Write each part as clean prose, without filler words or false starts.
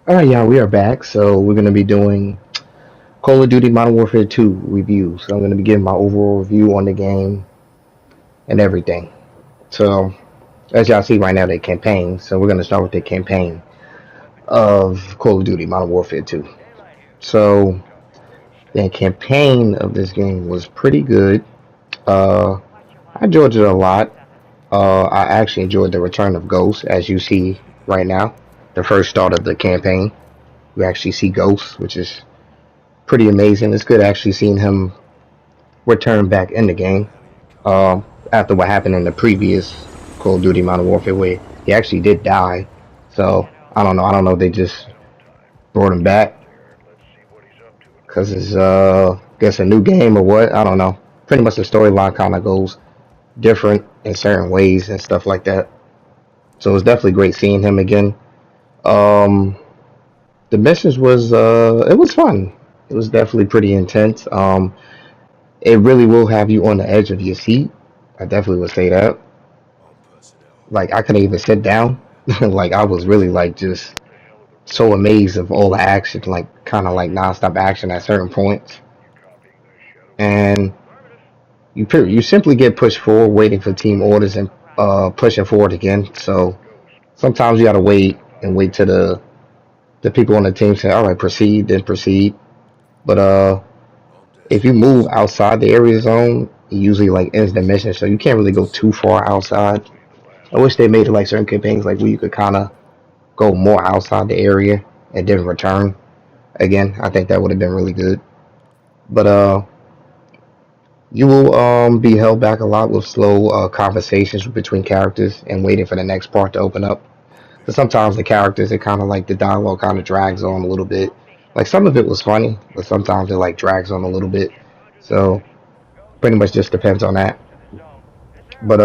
Alright, yeah, we are back. So we're gonna be doing Call of Duty Modern Warfare 2 review. So I'm gonna be giving my overall review on the game and everything. So as y'all see right now, the campaign. So we're gonna start with the campaign of Call of Duty Modern Warfare 2. So the campaign of this game was pretty good. I enjoyed it a lot. I actually enjoyed the return of Ghost, as you see right now. The first start of the campaign, we actually see Ghost, which is pretty amazing. It's good actually seeing him return back in the game after what happened in the previous Call of Duty Modern Warfare where he actually did die. So I don't know. I don't know if they just brought him back because it's I guess a new game or what. I don't know. Pretty much the storyline kind of goes different in certain ways and stuff like that. So it's definitely great seeing him again. Um, the missions was it was fun. It was definitely pretty intense. It really will have you on the edge of your seat. I definitely would say that. Like I couldn't even sit down. Like I was really like just so amazed of all the action, like kind of like nonstop action at certain points, and you simply get pushed forward, waiting for team orders and pushing forward again. So sometimes you gotta wait and wait till the people on the team say, "All right, proceed," then proceed. But if you move outside the area zone, it usually like ends the mission, so you can't really go too far outside. I wish they made it like certain campaigns like where you could kind of go more outside the area and then return again. I think that would have been really good. But you will be held back a lot with slow conversations between characters and waiting for the next part to open up. Because sometimes the characters, it kind of like the dialogue kind of drags on a little bit. Like some of it was funny, but sometimes it like drags on a little bit. So pretty much just depends on that. But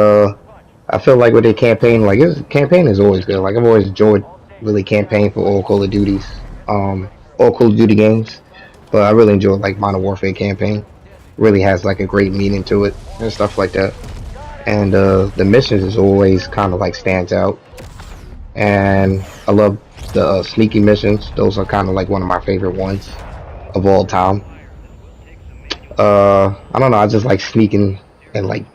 I feel like with the campaign, like his campaign is always good. Like I've always enjoyed really campaign for all Call of Duties, all Call of Duty games. But I really enjoyed like Modern Warfare campaign. Really has like a great meaning to it and stuff like that. And the missions is always kind of like stands out. And I love the sneaky missions. Those are kind of like one of my favorite ones of all time. I don't know. I just like sneaking and like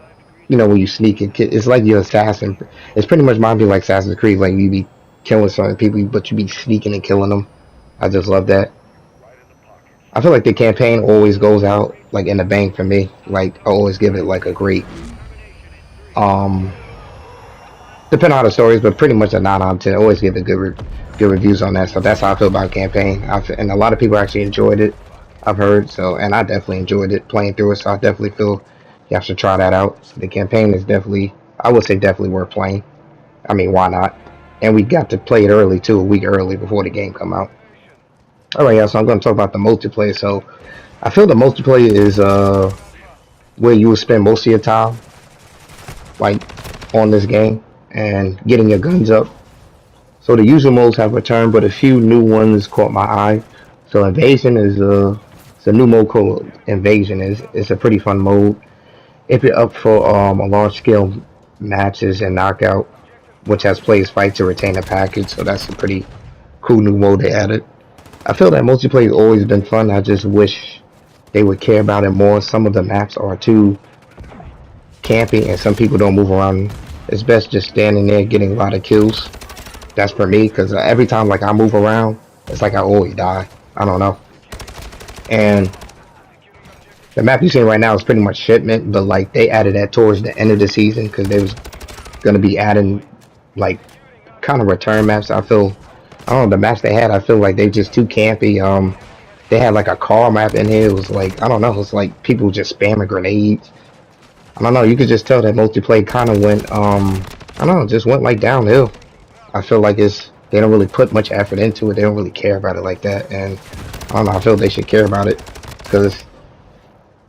when you sneak it's like you're assassin. It's pretty much might be like Assassin's Creed, like you be killing certain people, but you be sneaking and killing them. I just love that. I feel like the campaign always goes out like in the bank for me. Like I always give it like a great, um, depending on how the stories, but pretty much a 9 out of 10. I always give it good reviews on that. So that's how I feel about campaign. And a lot of people actually enjoyed it. I've heard so, and I definitely enjoyed it playing through it. So I definitely feel you have to try that out. So the campaign is definitely, I would say, definitely worth playing. I mean, why not? And we got to play it early too, a week early before the game come out. All right, yeah. So I'm going to talk about the multiplayer. So I feel the multiplayer is where you will spend most of your time, like on this game and getting your guns up. So the usual modes have returned, but a few new ones caught my eye. So Invasion is it's a new mode called Invasion. Is It's a pretty fun mode if you're up for a large scale matches and knockout, which has players fight to retain a package. So that's a pretty cool new mode they added. I feel that multiplayer has always been fun. I just wish they would care about it more. Some of the maps are too campy, and some people don't move around. It's best just standing there getting a lot of kills. That's for me, because every time like I move around, it's like I always die. I don't know. And the map you're seeing right now is pretty much shipment, but like they added that towards the end of the season because they was gonna be adding like kind of return maps. I don't know the maps they had. I feel like they just too campy. They had like a car map in here. It was like I don't know. It's like people just spamming grenades. I don't know. You could just tell that multiplayer kind of went I don't know, just went like downhill. I feel like it's they don't really put much effort into it. They don't really care about it like that, and I don't know. I feel they should care about it because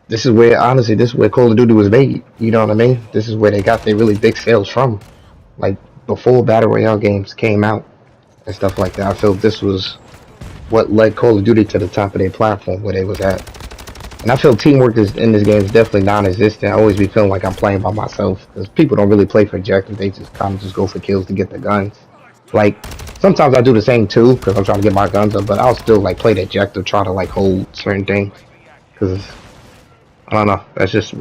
this is where honestly this is where Call of Duty was made. You know what I mean? This is where they got their really big sales from. Like before battle royale games came out and stuff like that. I feel this was what led Call of Duty to the top of their platform where they was at. And I feel teamwork is in this game is definitely non-existent. I always be feeling like I'm playing by myself because people don't really play for objectives. They just kind of just go for kills to get the guns. Like Sometimes I do the same too because I'm trying to get my guns up, but I'll still like play the objective, try to like hold certain things because I don't know. That's just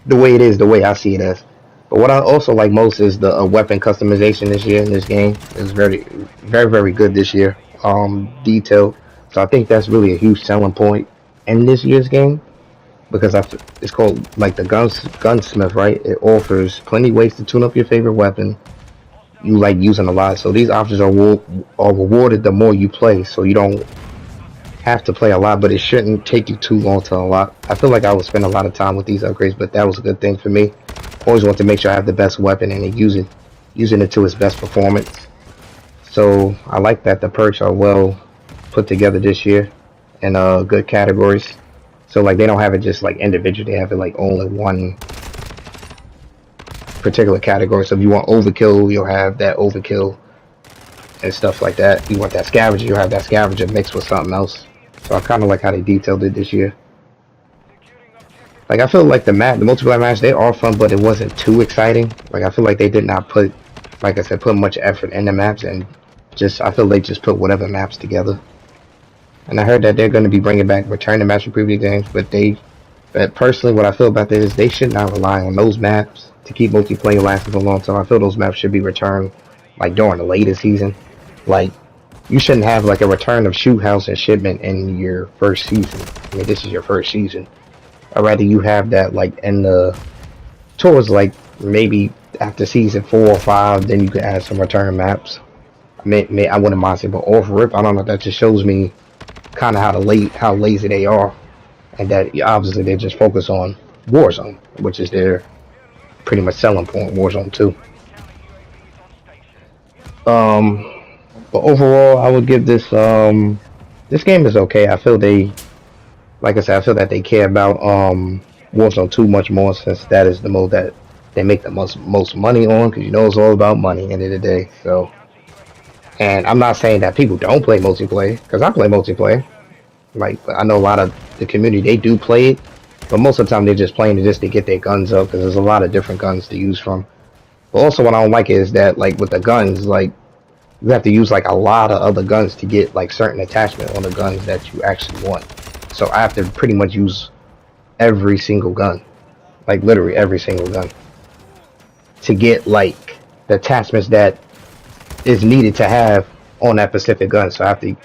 the way it is, the way I see it as. But what I also like most is the weapon customization this year in this game. It's very good this year. Detailed. So I think that's really a huge selling point in this year's game because it's called like the gunsmith, right? It offers plenty ways to tune up your favorite weapon. You like using a lot, so these options are rewarded the more you play. So you don't have to play a lot, but it shouldn't take you too long to unlock. I feel like I would spend a lot of time with these upgrades, but that was a good thing for me. Always want to make sure I have the best weapon and using it to its best performance. So I like that the perks are well put together this year in good categories. So like they don't have it just like individual, they have it like only one particular category. So if you want overkill, you'll have that overkill and stuff like that. You want that scavenger, you'll have that scavenger mixed with something else. So I kind of like how they detailed it this year. Like I feel like the multiplayer match, they are fun, but it wasn't too exciting. Like I feel like they did not put, like I said, put much effort in the maps, and I feel they just put whatever maps together. And I heard that they're going to be bringing back return to match from previous games, but personally, what I feel about this is they should not rely on those maps to keep multiplayer lasting for a long time. I feel those maps should be returned like during the later season. Like you shouldn't have like a return of shoot house and shipment in your first season. I mean, this is your first season. I'd rather you have that like in the towards like maybe after season 4 or 5, then you can add some return maps. I wouldn't mind saying, but off rip, I don't know. That just shows me kind of how lazy they are, and that obviously they just focus on Warzone, which is their pretty much selling point. Warzone 2. But overall, I would give this game is okay. I feel like I said, I feel that they care about Warzone 2 much more since that is the mode that they make the most money on, because you know it's all about money at the end of the day. So, and I'm not saying that people don't play multiplayer, because I play multiplayer. Like I know a lot of the community, they do play it, but most of the time they're just playing it just to get their guns up, because there's a lot of different guns to use from. But also what I don't like is that like with the guns, like you have to use like a lot of other guns to get like certain attachment on the guns that you actually want. So I have to pretty much use every single gun, like literally every single gun, to get like the attachments that is needed to have on that specific gun. So I have to,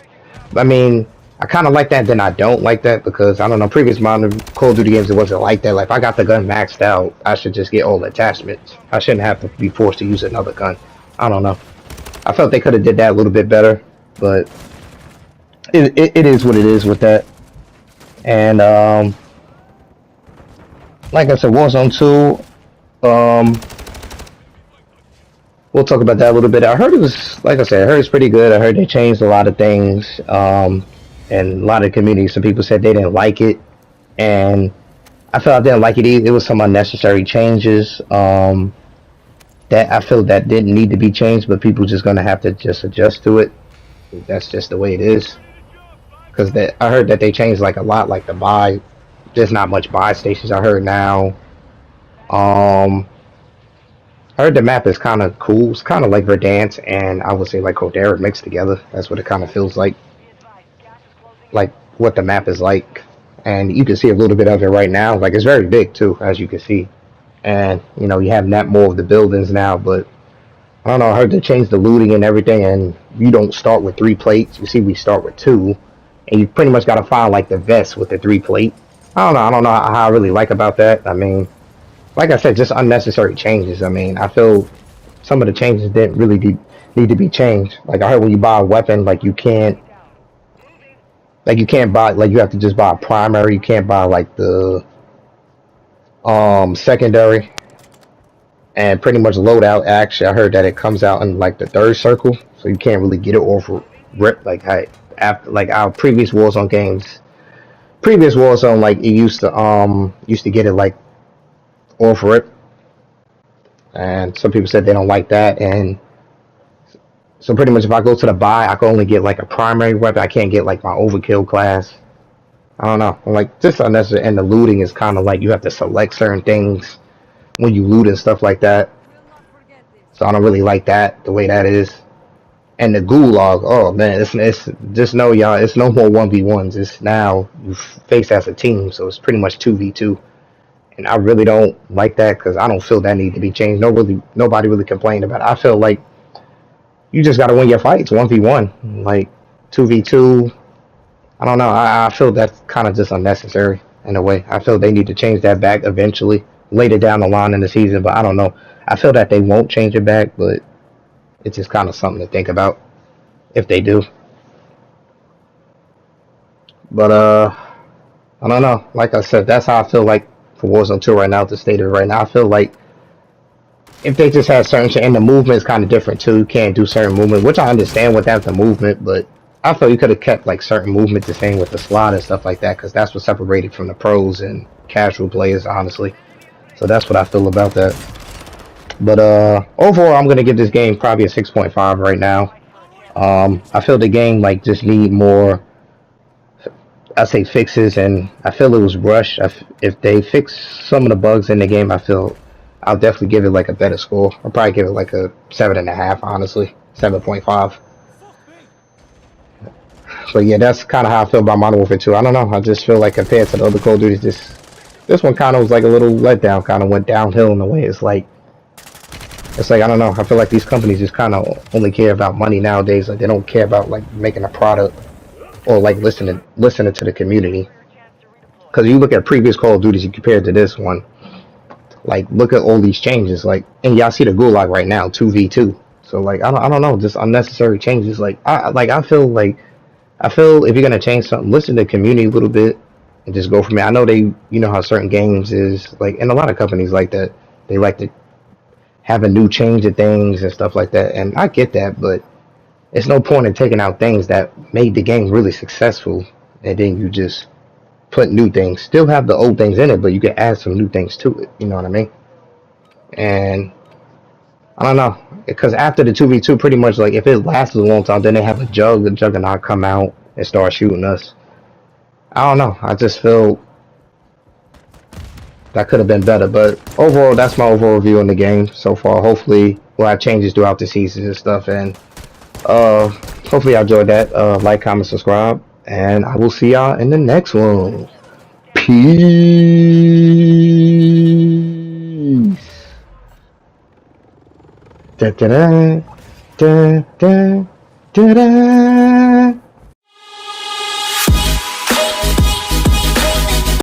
I mean, I kind of like that, then I don't like that, because I don't know, previous modern Call of Duty games, it wasn't like that. Like if I got the gun maxed out, I should just get all the attachments. I shouldn't have to be forced to use another gun. I don't know. I felt they could have did that a little bit better, but it is what it is with that. And like I said, Warzone 2, we'll talk about that a little bit. I heard it was, like I said, I heard it's pretty good. I heard they changed a lot of things, and a lot of communities, some people said they didn't like it, and I felt I didn't like it either. It was some unnecessary changes that I feel that didn't need to be changed, but people just gonna have to just adjust to it. That's just the way it is. Because I heard that they changed like a lot, like the buy. There's not much buy stations. I heard now. I heard the map is kind of cool. It's kind of like Verdansk and I would say like Caldera mixed together. That's what it kind of feels like what the map is like. And you can see a little bit of it right now. Like it's very big too, as you can see. And you know, you have that more of the buildings now, but I don't know, I heard they changed the looting and everything, and you don't start with 3 plates. You see we start with 2, and you pretty much gotta find like the vest with the 3 plate. I don't know how I really like about that. I mean, like I said, just unnecessary changes. I mean, I feel some of the changes didn't really need to be changed. Like I heard when you buy a weapon, like you can't buy, like you have to just buy a primary. You can't buy like the secondary. And pretty much loadout, actually I heard that it comes out in like the 3rd circle, so you can't really get it off rip. Like after like our previous Warzone, like it used to get it like off rip, and some people said they don't like that. And so pretty much if I go to the buy, I can only get like a primary weapon. I can't get like my overkill class. I don't know, like just unnecessary. And the looting is kind of like you have to select certain things when you loot and stuff like that. So I don't really like that, the way that is. And the gulag, oh man, it's just know y'all, it's no more 1v1s. It's now you face as a team, so it's pretty much 2v2. And I really don't like that because I don't feel that need to be changed. Nobody really complained about it. I feel like you just got to win your fights 1v1, like 2v2. I don't know. I feel that's kind of just unnecessary in a way. I feel they need to change that back eventually, later down the line in the season. But I don't know. I feel that they won't change it back, but it's just kind of something to think about if they do. But I don't know. Like I said, that's how I feel like for Warzone 2 right now. The state of it right now, I feel like if they just had certain shit, and the movement is kind of different too. You can't do certain movement, which I understand without the movement, but I feel you could have kept like certain movement the same with the slot and stuff like that, because that's what separated from the pros and casual players, honestly. So that's what I feel about that. But overall, I'm gonna give this game probably a 6.5 right now. I feel the game like just need more, I say, fixes, and I feel it was rushed. If they fix some of the bugs in the game, I feel I'll definitely give it like a better score. I'll probably give it like a 7.5, honestly, 7.5. But yeah, that's kind of how I feel about Modern Warfare 2. I don't know. I just feel like compared to the other Call of Duties, this one kind of was like a little letdown. Kind of went downhill in a way. It's like I don't know. I feel like these companies just kind of only care about money nowadays. Like they don't care about like making a product or like listening to the community. Because you look at previous Call of Duties, you compare it to this one. Like look at all these changes. Like, and y'all see the Gulag right now, 2v2. So like I don't know, just unnecessary changes. Like I feel if you're gonna change something, listen to the community a little bit and just go from there. I know you know how certain games is like, and a lot of companies like that. They like to have a new change of things and stuff like that, and I get that, but it's no point in taking out things that made the game really successful, and then you just put new things. Still have the old things in it, but you can add some new things to it. You know what I mean? And I don't know, because after the 2v2, pretty much like if it lasts a long time, then they have the Juggernaut come out and start shooting us. I don't know. I just feel that could have been better, but overall, that's my overall view on the game so far. Hopefully, we'll have changes throughout the seasons and stuff, and hopefully, y'all enjoyed that. Like, comment, subscribe, and I will see y'all in the next one. Peace. Da, da, da, da, da, da, da.